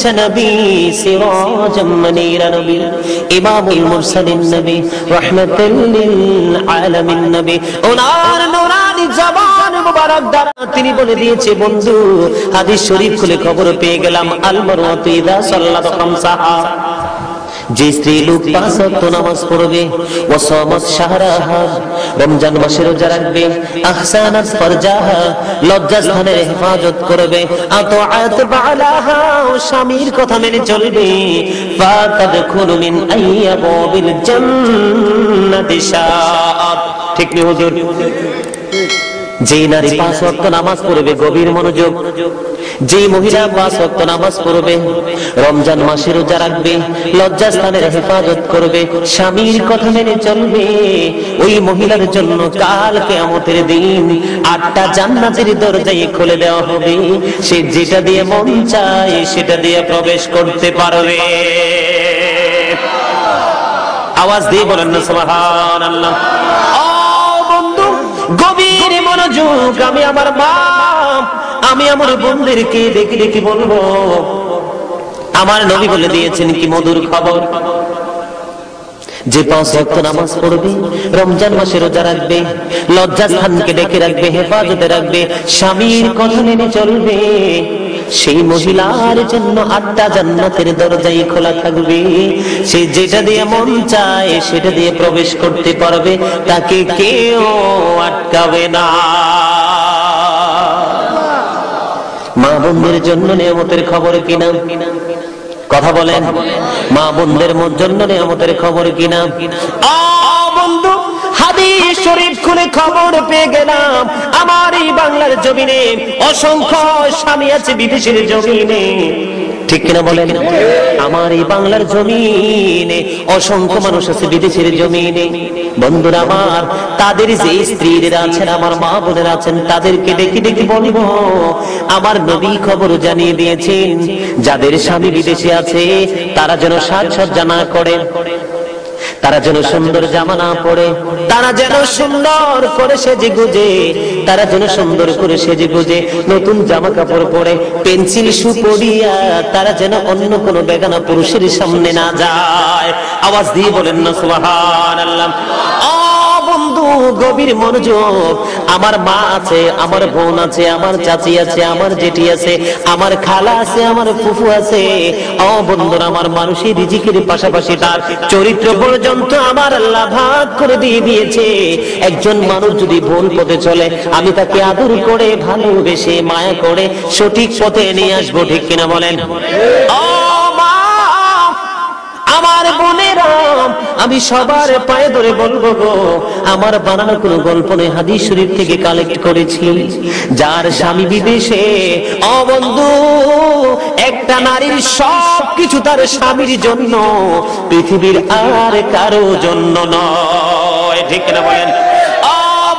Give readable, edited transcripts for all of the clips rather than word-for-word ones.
কাঁচা নবী, সিরাজাম মুনীরা নবী, ইমামুল মুরসালিন নবী, রাহমাতুল লিল আলামিন নবী। ওনার নূরানি জবান মুবারক দ্বারা তিনি বলে দিয়েছে, বন্ধু হাদিস শরীফ খুলে খবর পেয়ে গেলাম, আল মারওয়াতু ইযা সাল্লাত খামসাহা, যে স্ত্রী লোক 5 ওয়াক্ত নামাজ পড়বে, ওয়া সামাত শাহরাহা, রমজান মাসে রোজা রাখবে, আহসানাত ফারজাহা, লজ্জাস্থানের হেফাজত করবে, আতাআত বালাহা, স্বামীর কথা মেনে চলবে, ফাতাদখুলু মিন আইয়াবিল জান্নাতি শাআত। ঠিক নি হুজুর? যে নারী 5 ওয়াক্ত নামাজ পড়বে, গভীর মনোযোগ, যে মহিলা 5 ওয়াক্ত নামাজ পড়বে, রমজান মাসে রোজা রাখবে, লজ্জাস্থানের হেফাজত করবে, স্বামীর কথা মেনে চলবে, ওই মহিলার জন্য কাল কিয়ামতের দিন 8টা জান্নাতের দরজাই খুলে দেওয়া হবে। সে যেটা দিয়ে মন চায় সেটা দিয়ে প্রবেশ করতে পারবে। আওয়াজ দিয়ে বলেন না সুবহানাল্লাহ। ও বন্ধু, গভীর মনোযোগ। আমি আমার মা, আমি আমার বোনদেরকে ডেকে ডেকে বলবো, আমার নবী বলে দিয়েছেন কি মধুর খবর, যে 5 ওয়াক্ত নামাজ পড়বে, রমজান মাসে রোজা রাখবে, লজ্জাস্থানকে ডেকে রাখবে, হেফাজতে রাখবে, স্বামীর কথা মেনে চলবে, সেই মহিলার জন্য 8টা জান্নাতের দরজাই খোলা থাকবে। সে যেটা দিয়ে মন চায় সেটা দিয়ে প্রবেশ করতে পারবে, তাকে কেউ আটকাবে না। মা বোনদের জন্য নিয়ামতের খবর কিনা? কথা বলেন, মা বোনদের জন্য নিয়ামতের খবর কিনা? বন্ধু, হাদিস শরীফ খুলে খবর পেয়ে গেলাম, আমার এই বাংলার জমিনে অসংখ্য স্বামী আছে বিদেশের জমিনে। ঠিক কিনা বলেন? আমার এই বাংলার জমিনে অসংখ্য মানুষ আছে বিদেশের জমিনে। বন্ধুরা আমার, তাদের যে স্ত্রীরা আছেন, আমার মা বোনেরা আছেন, তাদেরকে ডেকে ডেকে বলবো, আমার নবী খবর জানিয়ে দিয়েছেন, যাদের স্বামী বিদেশে আছে তারা যেন সাজসজ্জা না করে, তারা যেন সুন্দর জামা না পরে, তারা যেন সুন্দর করে সেজে গুজে, তারা যেন সুন্দর করে সেজে গুজে নতুন জামা কাপড় পরে, পেন্সিল শু পরিয়া তারা যেন অন্য কোনো বেগানা পুরুষের সামনে না যায়। আওয়াজ দিয়ে বলেন না সুবহানাল্লাহ। বন্ধু, গভীর মনোযোগ। আমার মা আছে, আমার বোন আছে, আমার চাচি আছে, আমার জেঠি আছে, আমার খালা আছে, আমার ফুফু আছে। ও বন্ধুরা আমার, মানুষের রিজিকের পাশাপাশি তার চরিত্র পর্যন্ত আমার আল্লাহ ভাগ করে দিয়ে দিয়েছে। একজন মানুষ যদি ভুল পথে চলে, আমি তাকে আদর করে, ভালোবেসে, মায়া করে সঠিক পথে নিয়ে আসবো। ঠিক কিনা বলেন? আমার বোনেরা, আমি সবার পায়ে ধরে বলবো গো, আমার বানানো কোনো গল্প নেই, হাদিস শরীফ থেকে কালেক্ট করেছি। যার স্বামী বিদেশে, ও বন্ধু, একটা নারীর সবকিছু তার স্বামীর জন্য, পৃথিবীর আর কারো জন্য নয়। ঠিক না বলেন?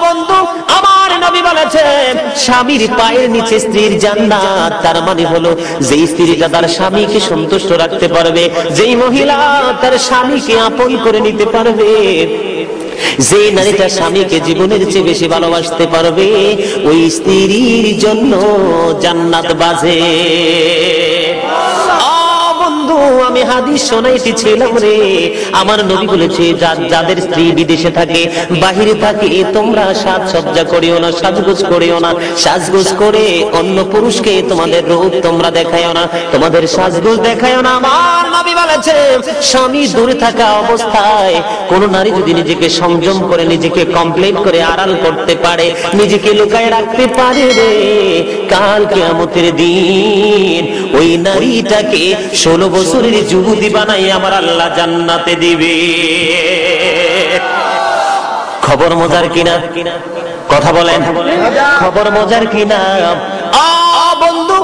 বন্ধু, আমার নবী বলেছেন, স্বামীর পায়ের নিচে স্ত্রীর জান্নাত। তার মানে হলো, যে স্ত্রীটা তার স্বামীকে সন্তুষ্ট রাখতে পারবে, যেই মহিলা তার স্বামীকে আপন করে নিতে পারবে, যে নারীটা স্বামীকে জীবনের চেয়ে বেশি ভালোবাসতে পারবে, ওই স্ত্রীর জন্য জান্নাত বাজে। আমি হাদিস শোনাইতেছিলাম রে, আমার নবী বলেছে, যাদের স্ত্রী বিদেশে থাকে, বাহিরে থাকে, তোমরা সাজসজ্জা করিও না, সাজগোজ করিও না, সাজগোজ করে অন্য পুরুষকে তোমাদের রূপ তোমরা দেখাইও না, তোমাদের সাজগোজ দেখাইও না। আমার নবী বলেছে, স্বামী দূরে থাকা অবস্থায় কোন নারী যদি নিজেকে সংযম করে, নিজেকে কমপ্লেন করে, আড়াল করতে পারে, নিজেকে লুকায় রাখতে পারে রে, কাল কিয়ামতের দিন ওই নারীটাকে 16 বছরের যুবতী বানাই আমার আল্লাহ জান্নাতে দিবে। খবর মজার কিনা? কথা বলেন, খবর মজার কিনা? বন্ধু,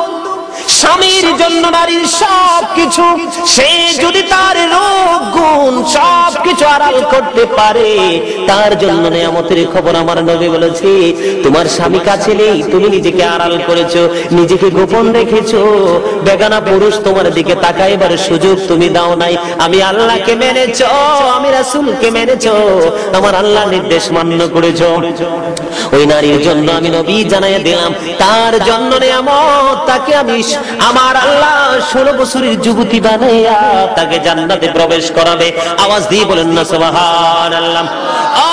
স্বামীর জন্য নারীর সবকিছু, সে যদি তার রূপ গুণ সবকিছু কিছু আড়াল করতে পারে, তার জন্য নিয়ামতের খবর আমার নবী বলেছে। তোমার স্বামী কাছে নেই, তুমি নিজেকে আড়াল করেছো, নিজেকে গোপন রেখেছো, বেগানা পুরুষ তোমার দিকে তাকাইবার সুযোগ তুমি দাও নাই। আমি আল্লাহকে মেনেছো, আমি রাসূলকে মেনেছো, আমার আল্লাহ নির্দেশ মান্য করেছো। ওই নারীর জন্য আমি নবী জানাইয়া দিলাম, তার জন্য নিয়ামত, তাকে আমি আমার আল্লাহ 16 বছরের যুবতী বানাইয়া তাকে জান্নাতে প্রবেশ করাবে। আওয়াজ দিয়ে বলেন না সুবহানাল্লাহ। ও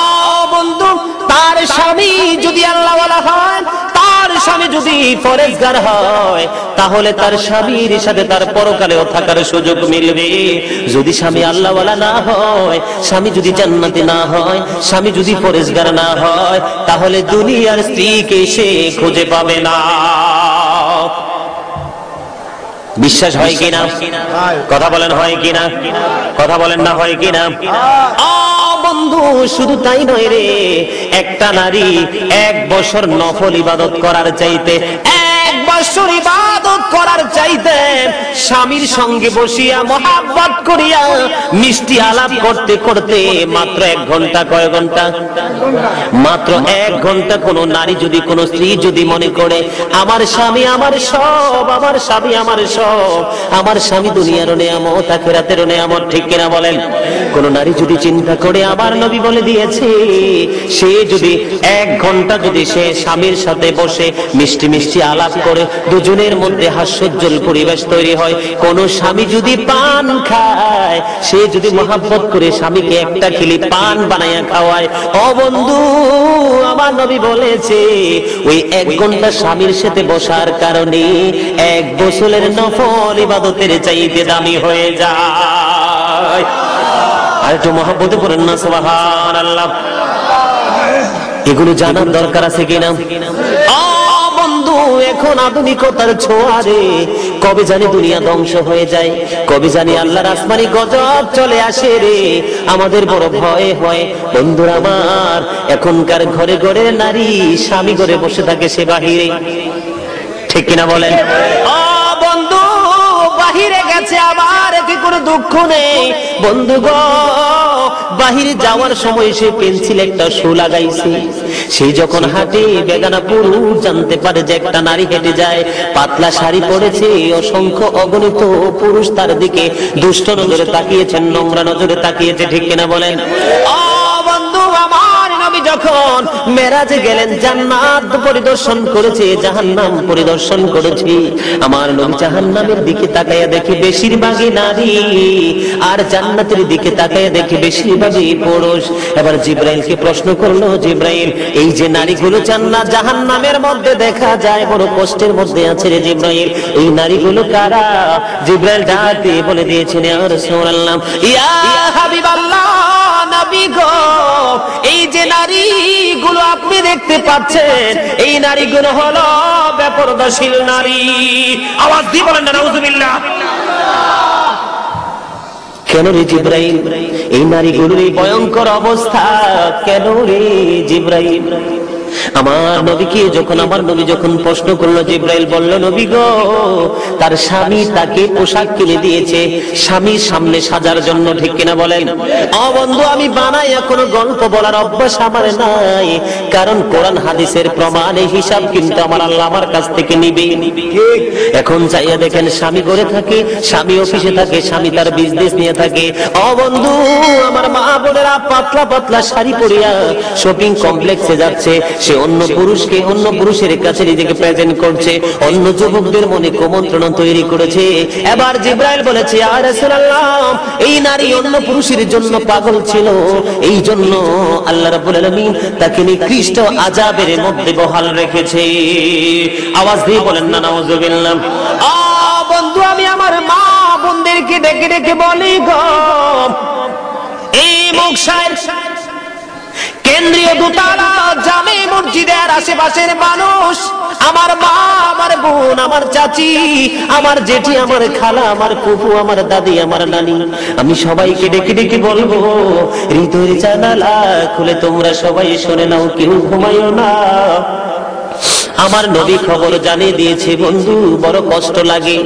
বন্ধু, তার স্বামী যদি আল্লাহওয়ালা হয়, তার স্বামী যদি ফরেজগার হয়, তাহলে তার স্বামীর সাথে তার পরকালেও থাকার সুযোগ মিলবে। যদি স্বামী আল্লাহওয়ালা না হয়, স্বামী যদি জান্নাতি না হয়, স্বামী যদি ফরেজগার না হয়, তাহলে দুনিয়ার স্ত্রীকে সে খুঁজে পাবে না। বিশ্বাস হয় কিনা? কথা বলেন হয় কিনা? কথা বলেন না হয় কিনা? বন্ধু, শুধু তাই নয় রে, একটা নারী 1 বছর নফল ইবাদত করার চাইতে, 1 বছর ইবাদত করার চাইতে স্বামীর সঙ্গে বসিয়া মহাব্বত করিয়া মিষ্টি আলাপ করতে করতে মাত্র 1 ঘন্টা, কয় ঘন্টা? মাত্র 1 ঘন্টা কোন নারী যদি, কোন স্ত্রী যদি মনে করে আমার স্বামী আমার সব, আমার স্বামী আমার সব, আমার স্বামী দুনিয়ারও নিয়ামত আখিরাতেরও নিয়ামত, ঠিক কিনা বলেন? কোন নারী যদি চিন্তা করে, আমার নবী বলে দিয়েছে, সে যদি 1 ঘন্টা যদি সে স্বামীর সাথে বসে মিষ্টি মিষ্টি আলাপ করে, দুজনের মধ্যে হাস্যোজ্জ্বল পরিবেশ তৈরি হয়। কোন স্বামী যদি পান খায়, সে যদি মহাব্বত করে স্বামীকে একটা খিলি পান বানাইয়া খাওয়ায়, ও বন্ধু, আমার নবী বলেছে ওই 1 ঘন্টা স্বামীর সাথে বসার কারণে 1 বছরের নফল ইবাদতের চাইতে দামি হয়ে যায়। আর একটু মহব্বতে পড়েন না সুবহানাল্লাহ। এগুলো জানার দরকার আছে কিনা? বন্ধু, এখন আধুনিকতার ছোঁয়ারে কবে জানি দুনিয়া ধ্বংস হয়ে যায়, কবে জানি আল্লাহর আসমানি গজব চলে আসে রে, আমাদের বড় ভয় হয়। বন্ধুরা আমার, এখনকার ঘরে ঘরে নারী, স্বামী ঘরে বসে থাকে, সে বাহিরে, ঠিক কিনা বলেন? বন্ধু, বাহিরে গেছে, আবার এতে কোনো দুঃখ নেই। বন্ধু গো, বাহিরে যাওয়ার সময় সে পেন্সিল একটা শু লাগাইছে, সে যখন হাঁটে বেগানা পুরুষ জানতে পারে যে একটা নারী হেঁটে যায়, পাতলা শাড়ি পরেছে, অসংখ্য অগণিত পুরুষ তার দিকে দুষ্ট নজরে তাকিয়েছেন, নোংরা নজরে তাকিয়েছে, ঠিক কিনা বলেন? বন্ধু আমার নবী যখন মেরাজে গেলেন, জান্নাত পরিদর্শন করেছে, জাহান্নাম পরিদর্শন করেছে, আমার নবী জাহান্নামের দিকে তাকায়া দেখে বেশিরভাগই নারী, আর জান্নাতের দিকে তাকায়া দেখে বেশিরভাগই পুরুষ। এবার জিব্রাইলকে প্রশ্ন করলো, জিব্রাইল, এই যে নারীগুলো জান্নাত জাহান্নামের মধ্যে দেখা যায়, বড় কষ্টের মধ্যে আছে রে জিব্রাইল, এই নারীগুলো কারা? জিব্রাইল ডাক দিয়ে বলে দিয়েছেন, ইয়া রাসূলুল্লাহ, ইয়া হাবিবাল্লাহ, নবী গো, এই যে নারীগুলো আপনি দেখতে পাচ্ছেন, এই নারীগুলো হলো বেপরদাশীল নারী। আওয়াজ দিয়ে বলেন না নাউযুবিল্লাহ। কেন রে জিব্রাইল, এই নারীগুলোর এই ভয়ঙ্কর অবস্থা কেন রে জিব্রাইল? আমার নবীকে যখন, আমার নবী যখন প্রশ্ন করলো, জিব্রাইল বলল, নবী গো, তার স্বামী তাকে পোশাক কিনে দিয়েছে স্বামীর সামনে সাজার জন্য, ঠিক কিনা বলেন? বন্ধু, আমি বানাই কোনো গল্প বলার অভ্যাস আমার নাই, কারণ কোরআন হাদিসের প্রমাণে হিসাব কিন্তু আমার আল্লাহ আমার কাছ থেকে নিবে। এখন চাইয়া দেখেন, স্বামী ঘরে থাকে, স্বামী অফিসে থাকে, স্বামী তার বিজনেস নিয়ে থাকে, বন্ধু আমার মা বোনেরা পাতলা পাতলা শাড়ি পরিয়া শপিং কমপ্লেক্সে যাচ্ছে, সে অন্য পুরুষকে, অন্য পুরুষের কাছে নিজেকে প্রেজেন্ট করছে, অন্য যুবকদের মনে কুমন্ত্রণা তৈরি করেছে। এবার জিব্রাইল বলেছে, ইয়া রাসূলুল্লাহ, এই নারী অন্য পুরুষের জন্য পাগল ছিল, এই জন্য আল্লাহ রাব্বুল আলামিন তাকে নিকৃষ্ট আযাবের মধ্যে বহাল রেখেছে। আওয়াজ দিয়ে বলেন না নাউযুবিল্লাহ। বন্ধু, আমি আমার মা বোনদেরকে ডেকে ডেকে বলি গো, এই মুকসার কেন্দ্রীয় দোতলা জামে মসজিদের আশেপাশের মানুষ, আমার মা, আমার বোন, আমার চাচি, আমার জেঠি, আমার খালা, আমার ফুফু, আমার দাদি, আমার নানি, আমি সবাইকে ডেকে ডেকে বলবো, হৃদয়ের জানালা খুলে তোমরা সবাই শুনে নাও, কেউ ঘুমাইও না। আমার নবী খবর জানিয়ে দিয়েছে বন্ধু, বড় কষ্ট লাগে,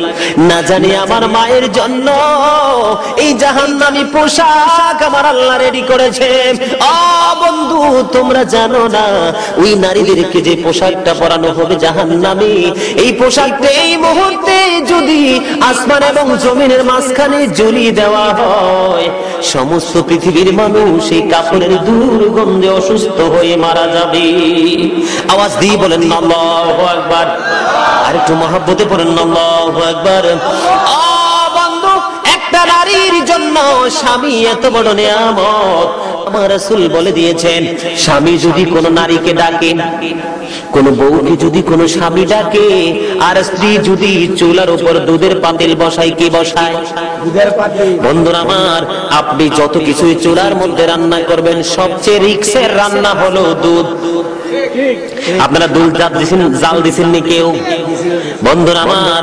না জানি আমার মায়ের জন্য এই জাহান্নামী পোশাক আমার আল্লাহ রেডি করেছে। বন্ধু তোমরা জানো না ওই নারীদেরকে যে পোশাকটা পরানো হবে জাহান্নামী, এই পোশাকটা এই মুহূর্তে যদি আসমান এবং জমিনের মাঝখানে ঝুলিয়ে দেওয়া হয়, সমস্ত পৃথিবীর মানুষ এই কাপড়ের দুর্গন্ধে অসুস্থ হয়ে মারা যাবে। আওয়াজ দিয়ে বলেন আল্লাহু আকবার, আর একটু মহব্বতে পড়েন আল্লাহু আকবার। বন্ধু একটা নারীর জন্য স্বামী এত বড় নিয়ামত। আমার রাসূল বলে দিয়েছেন, স্বামী যদি কোনো নারীকে ডাকে, কোন বউকে যদি কোনো স্বামী ডাকে, আর স্ত্রী যদি চুলার উপর দুধের পাতিল বসায়, কি বসায়? দুধের পাতিল। বন্ধুরা আমার, আপনি যত কিছুই চুলার মধ্যে রান্না করবেন, সবচেয়ে রিক্সের রান্না হলো দুধ। আপনারা দুধ জাল দিছেননি কেউ? বন্ধুরা আমার,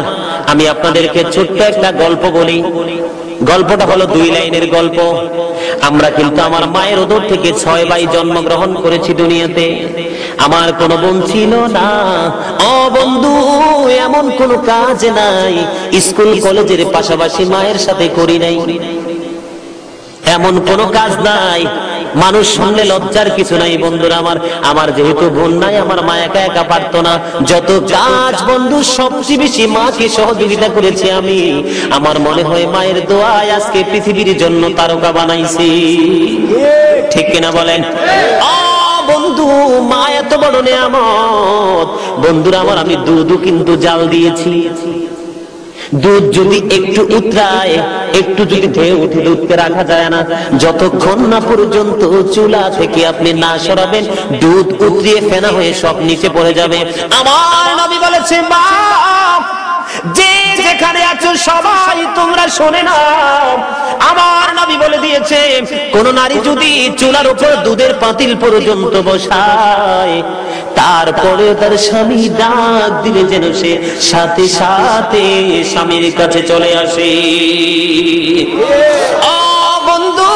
আমি আপনাদেরকে ছোট্ট একটা গল্প বলি। গল্পটা হলো 2 লাইনের গল্প। আমরা কিন্তু আমার মায়ের উদর থেকে 6 ভাই জন্মগ্রহণ করেছি দুনিয়াতে। আমার কোনো বোন ছিল না। বন্ধু এমন কোনো কাজ নাই স্কুল কলেজের পাশাপাশি মায়ের সাথে করি নাই, এমন কোনো কাজ নাই। মানুষ শুনলে লজ্জার কিছু নাই বন্ধুরা আমার। আমার যেহেতু বোন নাই, আমার মা একা একা পারতো না। যত কাজ বন্ধু সবচেয়ে বেশি মাকে সহযোগিতা করেছি আমি। আমার মনে হয় মায়ের দোয়ায় আজকে পৃথিবীর জন্য তারকা বানাইছি, ঠিক কিনা বলেন? বন্ধু মা এত বড় নিয়ামত। বন্ধুরা আমার, আমি দুধও কিন্তু জাল দিয়েছি। দুধ যদি একটু উতরায়, একটু যদি ধেয়ে উঠে, দুধকে রাখা যায় না। যতক্ষণ না পর্যন্ত চুলা থেকে আপনি না সরাবেন, দুধ উতরিয়ে ফেনা হয়ে সব নিচে পড়ে যাবে। আমার নবী বলেছে, মা যে যেখানে আছো সবাই তোমরা শুনে নাও। আমার নবী বলে দিয়েছে, কোন নারী যদি চুলার উপর দুধের পাতিল পর্যন্ত বসায়, তারপরে তার স্বামী ডাক দিলে যেন সে সাথে সাথে স্বামীর কাছে চলে আসে। বন্ধু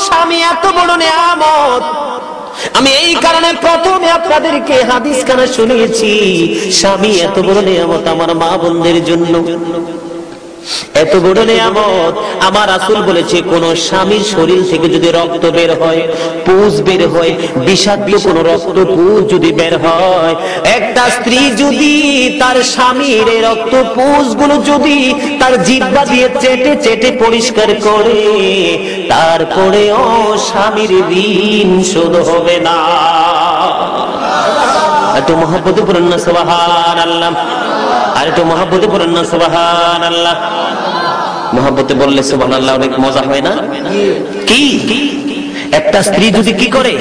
স্বামী এত বড় নিয়ামত। আমি এই কারণে প্রথমে আপনাদেরকে হাদিস খানা শুনিয়েছি, স্বামী এত বড় নিয়ামত আমার মা বোনদের জন্য, এত বড় নিয়ামত। আমার রাসূল বলেছে, কোন স্বামীর শরীর থেকে যদি রক্ত বের হয়, পুজ বের হয়, বিষাক্ত কোন রক্ত পুজ যদি বের হয়, একটা স্ত্রী যদি তার স্বামীর এই রক্ত পুজ গুলো যদি তার জিহ্বা দিয়ে চেটে চেটে পরিষ্কার করে, তারপরেও স্বামীর ঋণ শোধ হবে না। এত মহব্বতে পড়েন না সুবহানাল্লাহ, আর একটু মহব্বতে পড়েন না সুবহানাল্লাহ। মহব্বতে বললে সুবহানাল্লাহ অনেক মজা হয় না? কি একটা স্ত্রী যদি কি করে,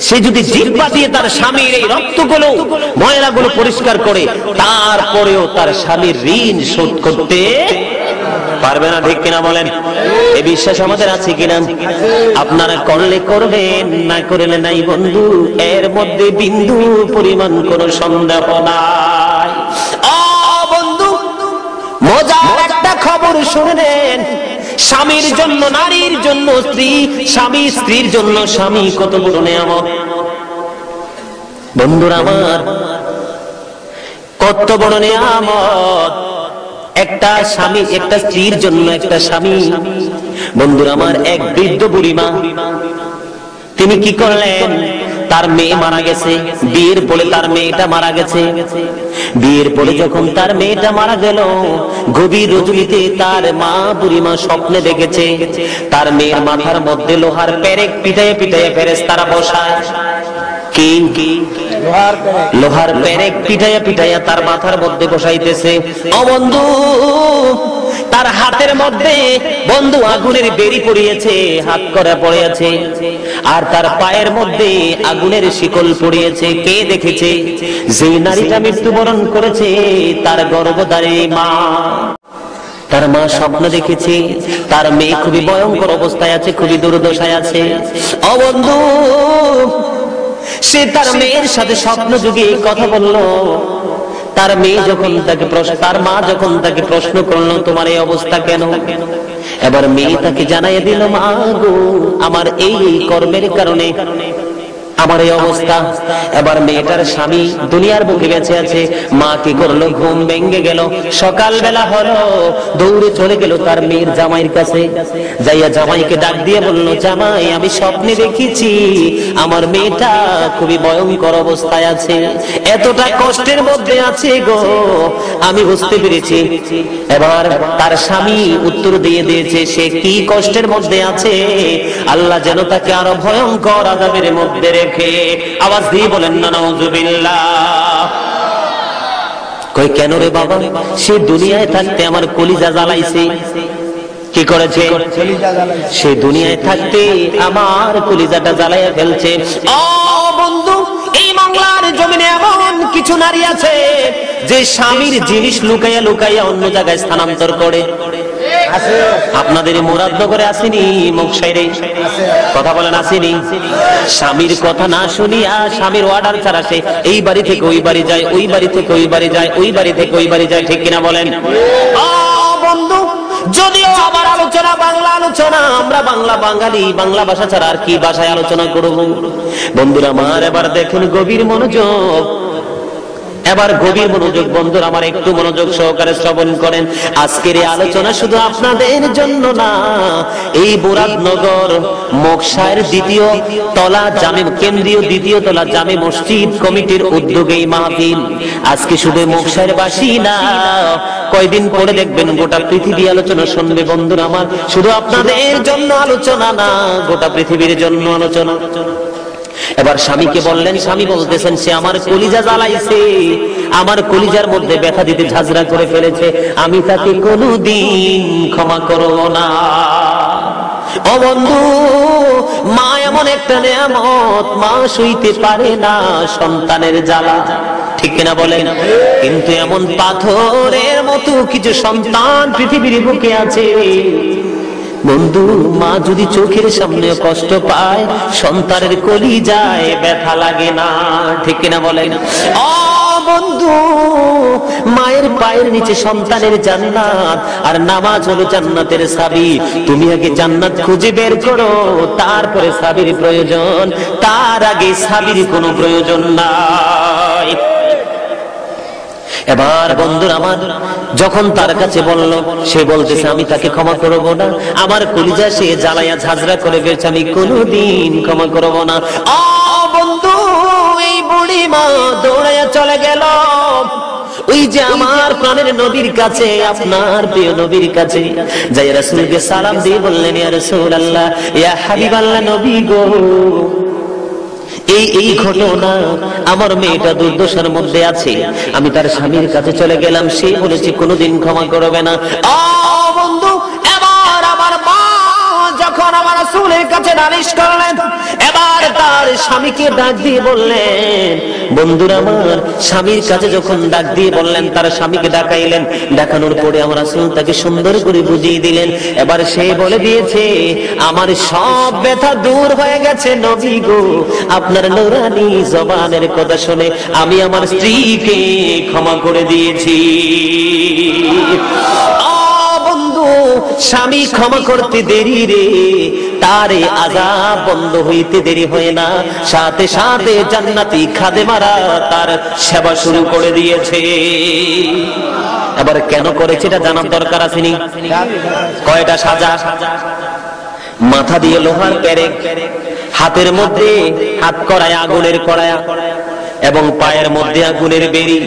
সে যদি জিহ্বা দিয়ে তার স্বামীর এই রক্তগুলো ময়লাগুলো পরিষ্কার করে, তারপরেও তার স্বামীর ঋণ শোধ করতে পারবে না, ঠিক কিনা বলেন? এই বিশ্বাস আমাদের আছে কিনা? আপনারা করলে করবেন, না করলে নাই বন্ধু, এর মধ্যে বিন্দু পরিমাণ কোন সন্দেহ নাই। বন্ধু মজার একটা খবর শুনেন, স্বামীর জন্য নারীর জন্য স্ত্রী, স্বামী স্ত্রীর জন্য স্বামী কত বড় নিয়ামত। বন্ধুরা আমার, কত বড় নিয়ামত একটা স্বামী, একটা স্ত্রীর জন্য একটা স্বামী। বন্ধুরা আমার, এক বৃদ্ধ বুড়িমা, তিনি কি করলেন, তার মেয়ে মারা গেছে, বিয়ের পরে তার মেয়েটা মারা গেছে। বিয়ের পরে যখন তার মেয়েটা মারা গেল, গভীর রজনীতে তার মা বুড়িমা স্বপ্নে দেখেছে তার মেয়ের মাথার মধ্যে লোহার পেরেক পিটাইয়ে পিটাইয়ে ফেরেশতারা বসায়। কি লোহার পেরেক পিটাইয়া পিটাইয়া তার মাথার মধ্যে বসাইতেছে। ও বন্ধু, তার হাতের মধ্যে বন্ধু আগুনের বেরি পড়িয়েছে, হাত করা পড়ে আছে, আর তার পায়ের মধ্যে আগুনের শিকল পড়িয়েছে। কে দেখেছে? যে নারীটা মৃত্যুবরণ করেছে, তার গর্ভধারী মা। তার মা স্বপ্ন দেখেছে তার মেয়ে খুবই ভয়ঙ্কর অবস্থায় আছে, খুবই দুর্দশায় আছে। ও বন্ধু, সে তার মেয়ের সাথে স্বপ্ন যুগে কথা বলল। তার মেয়ে যখন তাকে তার মা যখন তাকে প্রশ্ন করলো, তোমার এই অবস্থা কেন? এবার মেয়ে তাকে জানাইয়া দিল, মা গো, আমার এই কর্মের কারণে আমার এই অবস্থা। এবার মেয়েটার স্বামী দুনিয়ার বুকে বেঁচে আছে, মা কি করলো, ঘুম ভেঙে গেল, সকালবেলা হলো, দৌড়ে চলে গেল তার মেয়ের জামাইয়ের কাছে, যাইয়া জামাইকে ডাক দিয়ে বলল, জামাই আমি স্বপ্নে দেখেছি আমার মেয়েটা খুবই ভয়ঙ্কর অবস্থায় আছে, এতটা কষ্টের মধ্যে আছে গো, আমি বুঝতে পেরেছি। এবার তার স্বামী উত্তর দিয়ে দিয়েছে সে কি কষ্টের মধ্যে আছে, আল্লাহ যেন তাকে আরো ভয়ঙ্কর আযাবের মধ্যে রেখে। আওয়াজ দিয়ে বলেন না নাউযুবিল্লাহ। কই কেন রে বাবা, সে দুনিয়ায় থাকতে আমার কলিজা জ্বালাইছে। কি করেছে? সে দুনিয়ায় থাকতে আমার কলিজাটা জ্বালাইয়া ফেলছে। ও বন্ধু, এই বাংলার জমিনে এমন কিছু নারী আছে যে স্বামীর জিনিস লুকাইয়া লুকাইয়া অন্য জায়গায় স্থানান্তর করে। আপনাদের মুরাদনগরে আসেনি, মুকসাইরে কথা বলেন আসেনি? স্বামীর কথা না শুনিয়া স্বামীর অর্ডার ছাড়া সে এই বাড়ি থেকে ওই বাড়ি যায়, ওই বাড়ি থেকে ওই বাড়ি যায়, ওই বাড়ি থেকে ওই বাড়ি যায়, ঠিক কিনা বলেন? বন্ধু, যদিও আমার আলোচনা বাংলা আলোচনা, আমরা বাংলা বাঙালি, বাংলা ভাষা ছাড়া আর কি ভাষায় আলোচনা করব? বন্ধুরা আমার এবার দেখুন গভীর মনোযোগ, এবার গভীর মনোযোগ বন্ধুরা আমার, একটু মনোযোগ সহকারে শ্রবণ করেন। আজকের এই আলোচনা শুধু আপনাদের জন্য না, এই মুরাদনগর মোকসায়ের দ্বিতীয় তলা জামে কেন্দ্রীয় দ্বিতীয় তলা জামে মসজিদ কমিটির উদ্যোগে এই মাহফিল। আজকে শুধু মোকসায়ের বাসী না, কয়দিন পরে দেখবেন গোটা পৃথিবী আলোচনা শুনবে বন্ধুরা আমার। শুধু আপনাদের জন্য আলোচনা না, গোটা পৃথিবীর জন্য আলোচনা। এবার স্বামীকে বললেন, স্বামী বলতেছেন সে আমার কলিজা জ্বালাইছে, আমার কলিজার মধ্যে ব্যথা দিতে ঝাঁঝরা করে ফেলেছে, আমি তাকে কোনোদিন ক্ষমা করব না। ও বন্ধু, মা এমন একটা নেয়ামত, মা সইতে পারে না সন্তানের জ্বালা, ঠিক কিনা বলেন? কিন্তু এমন পাথরের মতো কিছু সন্তান পৃথিবীর বুকে আছে বন্ধু, মা যদি চোখের সামনে কষ্ট পায়, সন্তানের কলিজায় ব্যথা লাগে না, ঠিক কিনা বলেন? ও বন্ধু, মায়ের পায়ের নিচে সন্তানের জান্নাত, আর নামাজ হলো জান্নাতের চাবি। তুমি আগে জান্নাত খুঁজে বের করো, তারপরে চাবির প্রয়োজন, তার আগে চাবির কোনো প্রয়োজন নাই। এবার বন্ধুরা আমার যখন তার কাছে বলল, সে বলতেছে আমি তাকে ক্ষমা করব না, আমার কলিজা সে জ্বালাইয়া ঝাঁঝরা করে ফেলছে, আমি কোনোদিন ক্ষমা করব না। ও বন্ধু, এই বুড়ি মা দৌড়াইয়া চলে গেল ওই যে আমার প্রাণের নবীর কাছে, আপনার প্রিয় নবীর কাছে, যাই রাসূলকে সালাম দিয়ে বললেন, ইয়া রাসূলুল্লাহ, ইয়া হাবিবাল্লাহ, নবী গো, এই ঘটনা, আমার মেয়েটা দুর্দশার মধ্যে আছে, আমি তার স্বামীর কাছে চলে গেলাম, সে বলেছে কোনোদিন ক্ষমা করবে না। বন্ধু, এবার আমার মা যখন আমার রাসূলের কাছে নালিশ করলেন, এবার তার স্বামীকে ডাক দিয়ে বললেন, বন্ধুরা আমার স্বামীর কাছে যখন ডাক দিয়ে বললেন, তার স্বামীকে ডাকাইলেন, দেখানোর পরে আমার রাসূল তাকে সুন্দর করে বুঝিয়ে দিলেন। এবার সে বলে দিয়েছে, আমার সব ব্যথা দূর হয়ে গেছে নবী গো, আপনার নূরানী জবানের কথা শুনে আমি আমার স্ত্রীকে ক্ষমা করে দিয়েছি। স্বামী ক্ষমা করতে দেরি রে, তারে আযাব বন্ধ হইতে দেরি হয় না, সাথে সাথে জান্নাতি খাদেমারা তার সেবা শুরু করে দিয়েছে। এবার কেন করেছে এটা জানার দরকার আছে নি? কয়টা সাজা? মাথা দিয়ে লোহার পেরেক, হাতের মধ্যে হাত কড়ায় আগুনের কড়ায়া, এবং পায়ের মধ্যে আগুনের বেড়ি।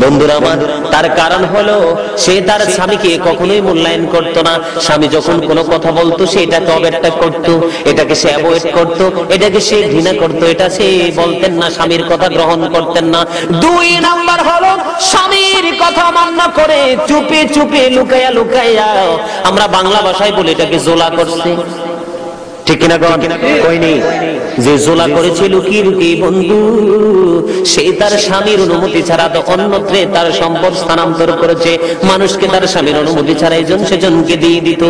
বন্ধুরা আমার, তার কারণ হলো সে তার স্বামীকে কখনোই মূল্যায়ন করতো না। স্বামী যখন কোনো কথা বলতো সে এটাকে অবহেলা করতো, এটাকে সে অ্যাভয়েড করতো, এটাকে সে ঘৃণা করতো, এটা সে বলতেন না, স্বামীর কথা গ্রহণ করতেন না। 2 নাম্বার হলো স্বামীর কথা মান্য করে চুপে চুপে লুকাইয়া লুকাইয়া, আমরা বাংলা ভাষায় বলি এটাকে জোলা করছে, ঠিক কিনা কইনি? যে জোলা করেছে লুকিয়ে লুকিয়ে বন্ধু, সে তার স্বামীর অনুমতি ছাড়া তো অন্যত্রে তার সম্পদ স্থানান্তর করেছে, মানুষকে তার স্বামীর অনুমতি ছাড়া এজন সেজনকে দিয়ে দিত।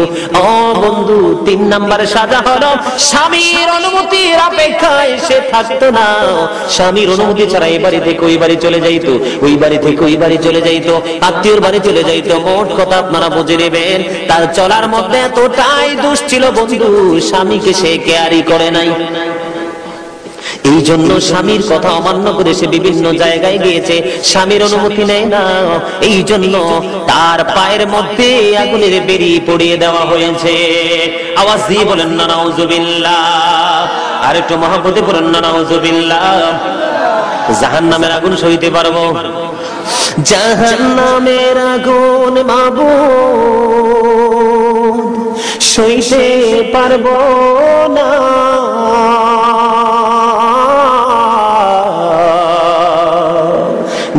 ও বন্ধু, 3 নাম্বার সাজা হলো স্বামীর অনুমতির অপেক্ষায় সে থাকতো না, স্বামীর অনুমতি ছাড়া এই বাড়ি থেকে ওই বাড়ি চলে যাইতো, ওই বাড়ি থেকে ওই বাড়ি চলে যাইতো, আত্মীয়র বাড়ি চলে যাইতো। মোট কথা আপনারা বুঝে নেবেন, তার চলার মধ্যে এতটাই দোষ ছিল বন্ধু, স্বামীকে সে কেয়ারই করে নাই। এই জন্য স্বামীর কথা অমান্য করে সে বিভিন্ন জায়গায় গিয়েছে, স্বামীর অনুমতি নেয় না, এই জন্য তার পায়ের মধ্যে আগুনের বেড়ি পড়িয়ে দেওয়া হয়েছে। আওয়াজ দিয়ে বলেন না নাউজুবিল্লাহ, আর একটু মহব্বতে বলেন না নাউজুবিল্লাহ। জাহান্নামের আগুন সইতে পারবো? জাহান্নামের আগুন মাবুদ সইতে পারবো না,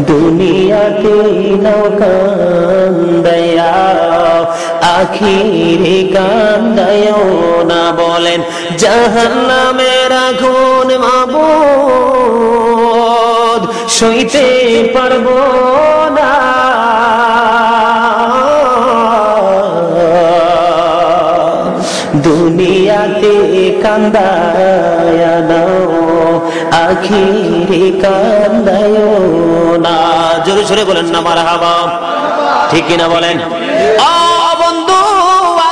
দুনিয়াতে নৌকান্দায়া আখিরে কান্দায়ও না। বলেন জাহান্নামের আগুন মাবুদ সইতে পারবো না, দুনিয়াতে কান্দায়া নাও আখিরে কান্দায়ও না। জোরে জোরে বলেন না মারহাবা, ঠিক কিনা বলেন? বন্ধু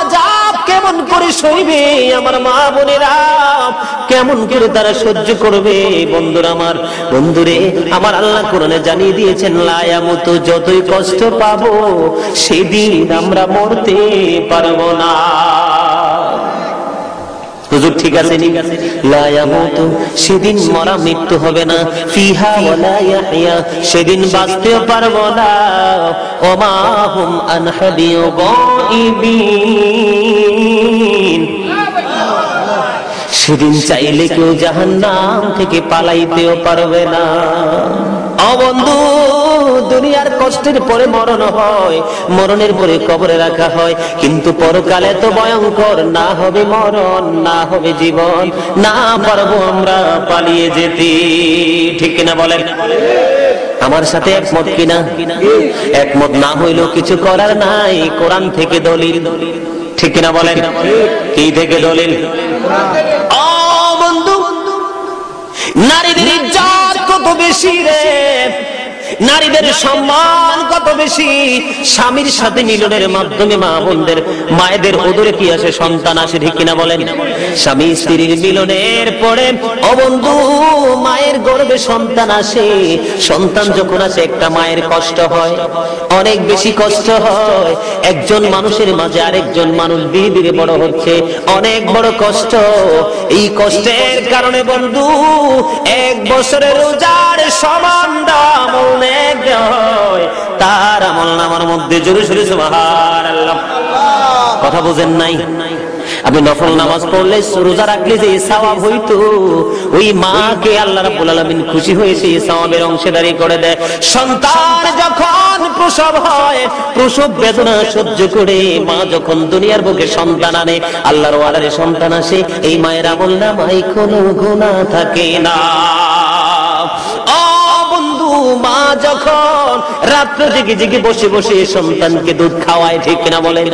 আযাব কেমন করে সইবে আমার মা বোনেরা, কেমন করে তারা সহ্য করবে? বন্ধুরা আমার, বন্ধুরে আমার, আল্লাহ কোরআনে জানিয়ে দিয়েছেন লা ইয়ামুতু, যতই কষ্ট পাবো সেদিন আমরা মরতে পারবো না। হুজুর ঠিক আছে নি? লা ইয়ামুতু, সেদিন মরা মৃত্যু হবে না, ফিহা ওয়ালা ইয়াহইয়া, সেদিন বাঁচতেও পারবো না, ওমা হুম আনহা বিগাইবিন, সেদিন চাইলে কেউ জাহান্নাম থেকে পালাইতেও পারবে না। ও বন্ধু, দুনিয়ার কষ্টের পরে মরণ হয়, মরণের পরে কবরে রাখা হয়, কিন্তু পরকালে তো ভয়ঙ্কর, না হবে মরণ, না হবে জীবন, না পারবো আমরা পালিয়ে যেতে। ঠিক কিনা বলেন? আমার সাথে একমত কিনা? একমত না হইলেও কিছু করার নাই, কোরআন থেকে দলিল। ঠিক কিনা বলেন? কি থেকে দলিল? ও বন্ধু, নারীদের ইজ্জত কত বেশি রে, নারীদের সম্মান কত বেশি। স্বামীর সাথে মিলনের মাধ্যমে মা বোনদের, মায়েদের ওদরে কি আসে? সন্তান আসে। ঠিক কিনা বলেন? স্বামী স্ত্রীর মিলনের পরে ও বন্ধু মায়ের গর্ভে সন্তান আসে। সন্তান যখন আসে একটা মায়ের কষ্ট হয়, অনেক বেশি কষ্ট হয়। একজন মানুষের মাঝে আরেকজন মানুষ ধীরে ধীরে বড় হচ্ছে, অনেক বড় কষ্ট। এই কষ্টের কারণে বন্ধু 1 বছরের রোজার সমান দাম তার আমল নামার মধ্যে। জোরে জোরে সুবহানাল্লাহ। কথা বুঝেন নাই? আপনি নফল নামাজ পড়লে, রোজা রাখলে যে সওয়াব হইতো, ওই মাকে আল্লাহ রাব্বুল আলামিন খুশি হয়ে সেই সওয়াবের অংশীদারি করে দেয়। সন্তান যখন প্রসব হয়, প্রসব বেদনা সহ্য করে মা যখন দুনিয়ার বুকে সন্তান আনে, আল্লাহর ওয়ালারে সন্তান আসে, এই মায়ের আমল নামায় কোনো গুনাহ থাকে না। মা যখন রাত্রে জেগে জেগে বসে বসে সন্তানকে দুধ খাওয়ায়, ঠিক কিনা বলেন?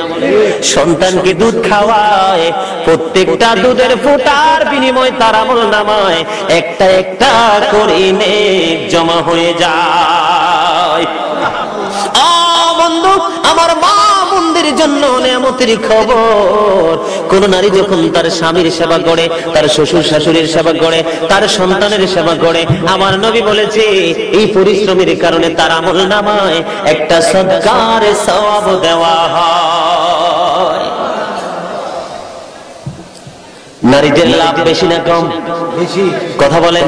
সন্তানকে দুধ খাওয়ায়, প্রত্যেকটা দুধের ফোঁটার বিনিময়ে তার আমল নামায় একটা একটা করে নেক জমা হয়ে যায়। বন্ধু আমার, মা বোনদের জন্য নিয়ামতের খবর। কোন নারী যখন তার স্বামীর সেবা করে, তার শ্বশুর শাশুড়ির সেবা করে, তার সন্তানের সেবা করে, আমার নবী বলেছে এই পরিশ্রমের কারণে তার আমল নামায় একটা সদকার সওয়াব দেওয়া হয়। নারীদের লাভ বেশি না কম? কথা বলেন।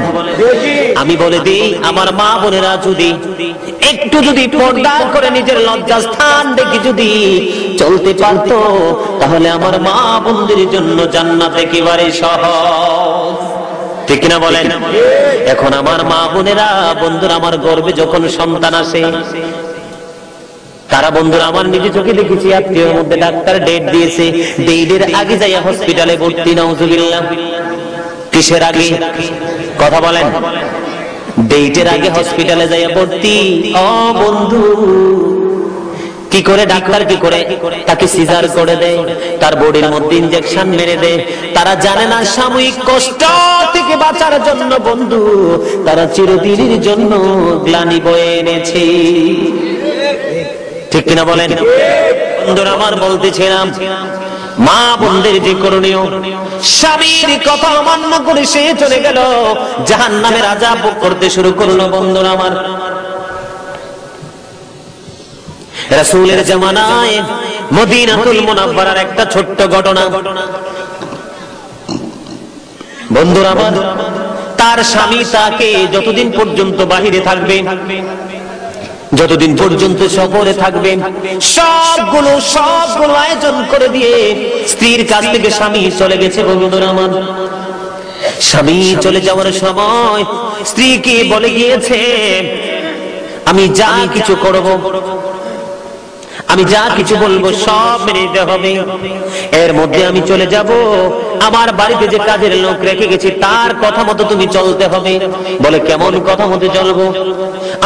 আমি বলে দিই, আমার মা বোনেরা যদি একটু যদি পর্দা করে নিজের লজ্জাস্থান দেখে যদি চলতে পারতো, তাহলে আমার মা বোনদের জন্য জান্নাত একেবারে সহজ। ঠিক কিনা বলেন? এখন আমার মা বোনেরা, বন্ধুরা আমার, গর্ভে যখন সন্তান আসে, তারা বন্ধুরা আমার নিজে চোখে দেখেছি, আত্মীয়ের মধ্যে ডাক্তার ডেট দিয়েছে, ডেটের আগে যাইয়া হসপিটালে ভর্তি। নাউজুবিল্লাহ। কিসের আগে? কথা বলেন। ডেটের আগে হসপিটালে যাইয়া ভর্তি। ও বন্ধু, কি করে ডাক্তার কি করে তাকে সিজার করে দেয়, তার বডির মধ্যে ইনজেকশন মেরে দেয়। তারা জানে না সাময়িক কষ্ট থেকে বাঁচার জন্য বন্ধু তারা চিরদিনের জন্য গ্লানি বয়ে এনেছে। ঠিক কিনা বলেন? বন্ধুরা আমার, বলতেছিলাম মা বোনদের যে করণীয়, স্বামীর কথা অমান্য করে সে চলে গেল, জাহান্নামের আযাব ভোগ করতে শুরু করলো। বন্ধুরা আমার, রাসূলের জামানায় মদিনাতুল মুনাওয়ারার একটা ছোট্ট ঘটনা। বন্ধুরা আমার, তার স্বামী তাকে যতদিন পর্যন্ত বাহিরে থাকবে, যতদিন পর্যন্ত সফরে থাকবে, সবগুলো আয়োজন করে দিয়ে স্ত্রীর কাছ থেকে স্বামী চলে গেছে। বন্ধুরা আমার, স্বামী চলে যাওয়ার সময় স্ত্রীকে বলে গিয়েছে, আমি যা কিছু করব, আমি যা কিছু বলবো সব মেনে নিতে হবে। এর মধ্যে আমি চলে যাব, আমার বাড়িতে যে কাজের লোক রেখে গেছি তার কথা মতো তুমি চলতে হবে। বলে, কেমন কথা মতো চলবো?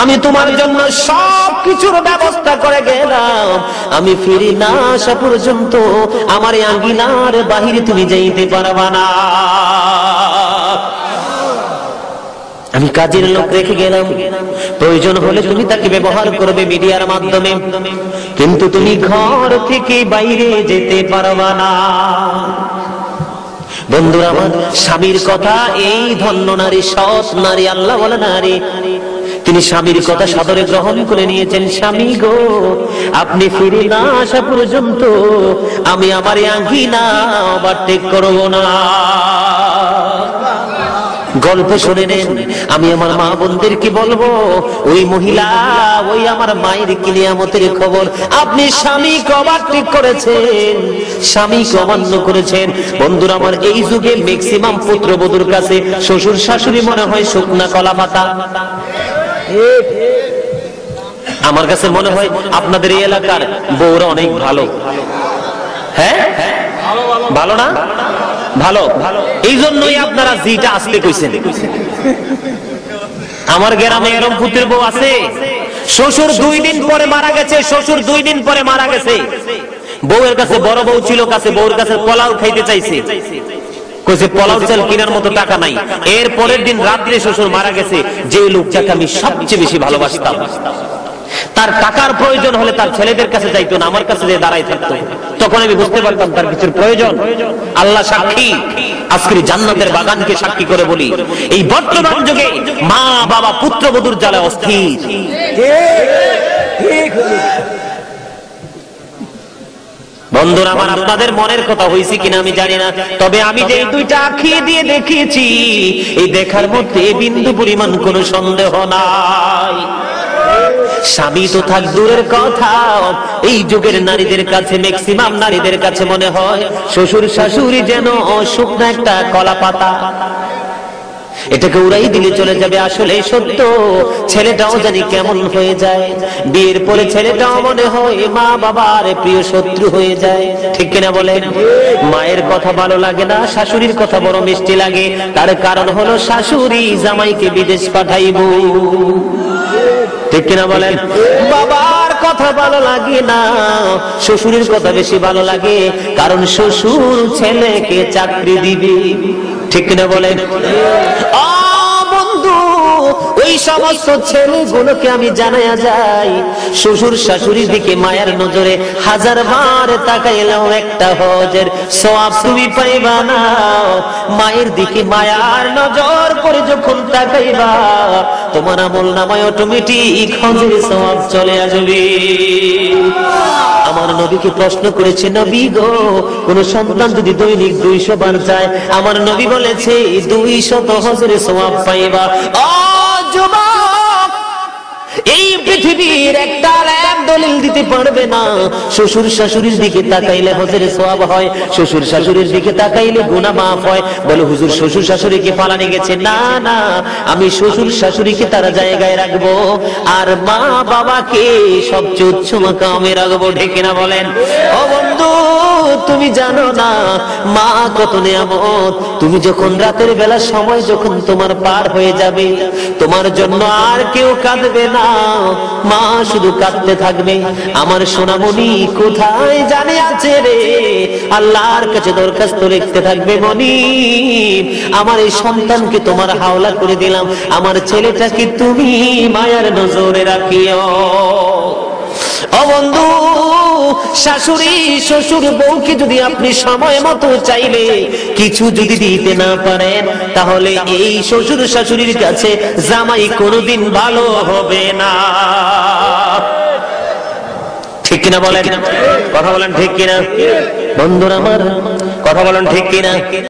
আমি তোমার জন্য সব কিছুর ব্যবস্থা করে গেলাম, আমি ফিরে না আসা পর্যন্ত আমার আঙ্গিনার বাহিরে তুমি যাইতে পারবা না। আমি কাজের লোক রেখে গেলাম, প্রয়োজন হলে তুমি তাকে ব্যবহার করবে মিডিয়ার মাধ্যমে, কিন্তু তুমি ঘর থেকে বাইরে যেতে পারবা না। বন্ধুরা আমার, স্বামীর কথা, এই ধন্য নারী, সৎ নারী, আল্লাহ ওয়ালা নারী, তিনি স্বামীর কথা সাদরে গ্রহণ করে নিয়েছেন। স্বামী গো, আপনি ফিরে না আসা পর্যন্ত আমি আমার আঙ্গিনা ওভারটেক করব না। গল্প শুনে নেন, আমি আমার মা বোনদেরকে বলবো, ওই মহিলা, ওই আমার মায়ের কিয়ামতের খবর। আপনি স্বামীকে ওভারটেক করেছেন, স্বামীকে অমান্য করেছেন। বন্ধুরা আমার, এই যুগে ম্যাক্সিমাম পুত্রবধূর কাছে শ্বশুর শাশুড়ি মনে হয় শুকনা কলা পাতা। আমার কাছে মনে হয় আপনাদের এই এলাকার বউরা অনেক ভালো। হ্যাঁ, ভালো না? ভালো, এই জন্যই আপনারা জিটা আসতে কইছেন। আমার গ্রামে এরকম পুত্রের বউ আছে, শ্বশুর 2 দিন পরে মারা গেছে, শ্বশুর 2 দিন পরে মারা গেছে। বউয়ের কাছে, বড় বউ ছিল কাছে, বউর কাছে পোলাও খাইতে চাইছে, কইছে পোলাও চাল কেনার মতো টাকা নাই। এর পরের দিন রাত্রে শ্বশুর মারা গেছে, যে লোকটাকে আমি সবচেয়ে বেশি ভালোবাসতাম, তার টাকার প্রয়োজন হলে তার ছেলেদের কাছে যাইতো না, আমার কাছে যে দাঁড়াই থাকতো। তখন আমি বুঝতে পারতাম তার কিছুর প্রয়োজন। আল্লাহ সাক্ষী, আজকের জান্নাতের বাগানকে সাক্ষী করে বলি, এই বর্তমান যুগে মা বাবা পুত্রবধূর জ্বালায় অস্থির। বন্ধুরা আমার, আপনাদের মনের কথা হয়েছে কিনা আমি জানি না, তবে আমি যে 2টা আঁখি দিয়ে দেখিয়েছি, এই দেখার মধ্যে বিন্দু পরিমাণ কোনো সন্দেহ নাই। স্বামী তো থাক দূরের কথা, এই যুগের নারীদের কাছে, ম্যাক্সিমাম নারীদের কাছে মনে হয় শ্বশুর শাশুড়ি যেন শুকনো একটা কলা পাতা, এটাকে উড়াই দিলে চলে যাবে। আসলে সত্য, ছেলেটাও জানি কেমন হয়ে যায়, বিয়ের পরে ছেলেটাও মনে হয় মা বাবার প্রিয় শত্রু হয়ে যায়। ঠিক কিনা বলেন? মায়ের কথা ভালো লাগে না, শাশুড়ির কথা বড় মিষ্টি লাগে। তার কারণ হলো শাশুড়ি জামাইকে বিদেশ পাঠাইবো। ঠিক কিনা বলেন? বাবার কথা ভালো লাগে না, শ্বশুরের কথা বেশি ভালো লাগে, কারণ শ্বশুর ছেলেকে চাকরি দিবে। ঠিক কিনা বলেন? বন্ধু, ওই সমস্ত ছেলেগুলোকে আমি জানাইয়া যাই, শ্বশুর শাশুড়ির দিকে মায়ের নজরে 1000 বার তাকাইলেও একটা হজের সওয়াব তুমি পাইবা না। মায়ের দিকে মায়ার নজর করে যখন তাকাইবা, তোমার আমলনামায় অটোমেটিক হজের সওয়াব চলে আসবে। আমার নবীকে প্রশ্ন করেছে, নবী গো, কোন সন্তান যদি দৈনিক 200 বার যায়, আমার নবী বলেছে 200 হজের সওয়াব পাইবা। যুবক, এই পৃথিবীর একটা দলিল দিতে পারবে না শ্বশুর শাশুড়ির দিকে তাকাইলে হজের সওয়াব হয়, শ্বশুর শাশুড়ির দিকে তাকাইলে গুনাহ মাফ হয়। বলে, হুজুর শ্বশুর শাশুড়িকে ফালানি গেছে? না না, আমি শ্বশুর শাশুড়িকে তার জায়গায় রাখবো, আর মা বাবাকে সবচেয়ে উচ্চ মাকামে রাখবো। ঠিক না বলেন? ও বন্ধু, তুমি জানো না মা কত নিয়ামত। তুমি যখন রাতের বেলা সময় যখন তোমার পার হয়ে যাবে, তোমার জন্য আর কেউ কাঁদবে না, মা শুধু কাঁদতে থাকবে। আমার সোনামণি কোথায় জানে আছে রে, আল্লাহর কাছে দরখাস্ত লিখতে থাকবে, মনি আমার এই সন্তানকে তোমার হাওলা করে দিলাম, আমার ছেলেটাকে তুমি মায়ার নজরে রাখিও। ও বন্ধু, শাশুড়ি শ্বশুর বউকে যদি আপনি সময় মতো চাইলে কিছু যদি দিতে না পারেন, তাহলে এই শ্বশুর শাশুড়ির কাছে জামাই কোনোদিন ভালো হবে না। ঠিক কিনা বলেন? কথা বলেন ঠিক কিনা? বন্ধুরা আমার, কথা বলেন ঠিক কিনা?